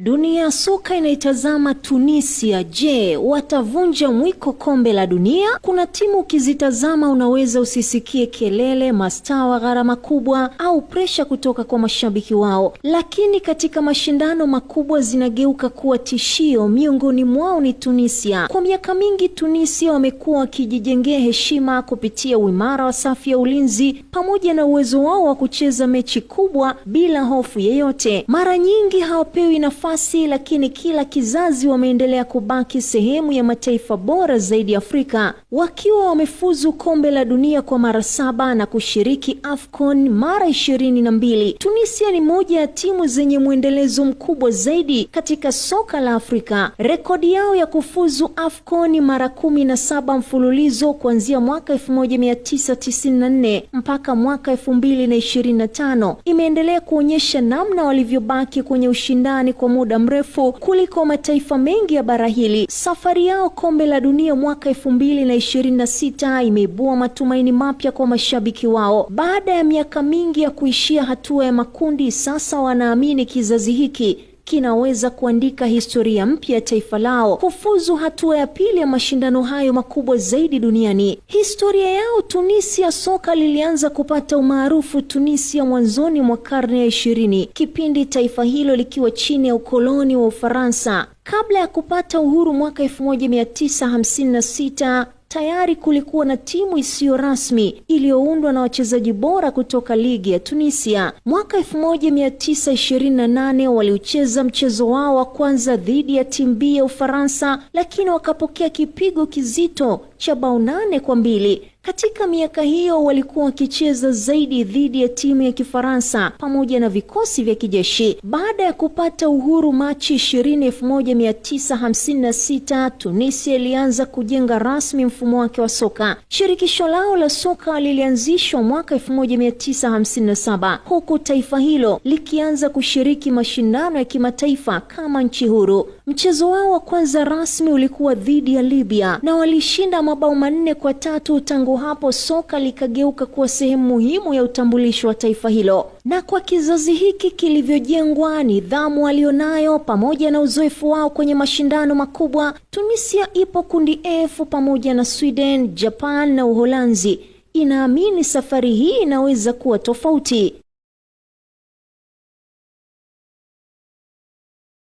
Dunia ya soka inaitazama Tunisia. Je, watavunja mwiko kombe la dunia? Kuna timu ukizitazama unaweza usisikie kelele, mastaa wa gharama kubwa au presha kutoka kwa mashabiki wao. Lakini katika mashindano makubwa zinageuka kuwa tishio. Miongoni mwao ni Tunisia. Kwa miaka mingi Tunisia wamekuwa wakijijengea heshima kupitia uimara wa safu ya ulinzi pamoja na uwezo wao wa kucheza mechi kubwa bila hofu yeyote. Mara nyingi hawapewi nafasi, lakini kila kizazi wameendelea kubaki sehemu ya mataifa bora zaidi Afrika, wakiwa wamefuzu kombe la dunia kwa mara 7 na kushiriki AFCON mara 22. Tunisia ni moja ya timu zenye mwendelezo mkubwa zaidi katika soka la Afrika. Rekodi yao ya kufuzu AFCON mara 17 mfululizo kuanzia mwaka 1994 mpaka mwaka 2025 imeendelea kuonyesha namna walivyobaki kwenye ushindani kwa muda mrefu kuliko mataifa mengi ya bara hili. Safari yao kombe la dunia mwaka 2026 imeibua matumaini mapya kwa mashabiki wao. Baada ya miaka mingi ya kuishia hatua ya makundi, sasa wanaamini kizazi hiki kinaweza kuandika historia mpya ya taifa lao, kufuzu hatua ya pili ya mashindano hayo makubwa zaidi duniani. Historia yao Tunisia, soka lilianza kupata umaarufu Tunisia mwanzoni mwa karne ya 20, kipindi taifa hilo likiwa chini ya ukoloni wa Ufaransa. Kabla ya kupata uhuru mwaka 1956, tayari kulikuwa na timu isiyo rasmi iliyoundwa na wachezaji bora kutoka ligi ya Tunisia. Mwaka 1928 waliucheza mchezo wao wa kwanza dhidi ya timu B ya Ufaransa, lakini wakapokea kipigo kizito cha bao 8-2. Katika miaka hiyo walikuwa wakicheza zaidi dhidi ya timu ya Kifaransa pamoja na vikosi vya kijeshi. Baada ya kupata uhuru Machi 20, 1956, Tunisia ilianza kujenga rasmi mfumo wake wa soka. Shirikisho lao la soka lilianzishwa mwaka 1957, huku taifa hilo likianza kushiriki mashindano ya kimataifa kama nchi huru. Mchezo wao wa kwanza rasmi ulikuwa dhidi ya Libya na walishinda mabao 4-3. Tangu hapo soka likageuka kuwa sehemu muhimu ya utambulisho wa taifa hilo. Na kwa kizazi hiki kilivyojengwa, nidhamu walionayo pamoja na uzoefu wao kwenye mashindano makubwa, Tunisia ipo kundi F pamoja na Sweden, Japan na Uholanzi. Inaamini safari hii inaweza kuwa tofauti.